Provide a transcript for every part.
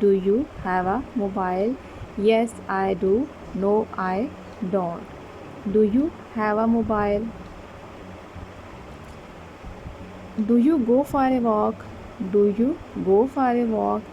Do you have a mobile? Yes, I do. No, I don't. Do you have a mobile? Do you go for a walk? Do you go for a walk?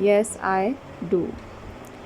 Yes, I do.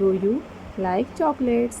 Do you like chocolates?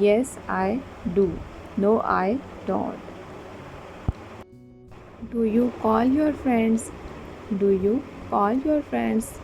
Yes, I do. No, I don't. Do you call your friends? Do you call your friends?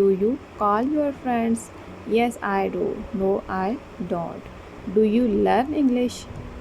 Do you call your friends? Yes, I do. No, I don't. Do you learn English?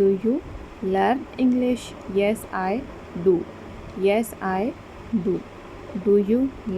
Do you learn English? Yes, I do. Yes, I do. Do you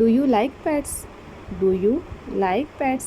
Do you like pets? Do you like pets?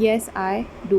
Yes, I do.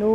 No,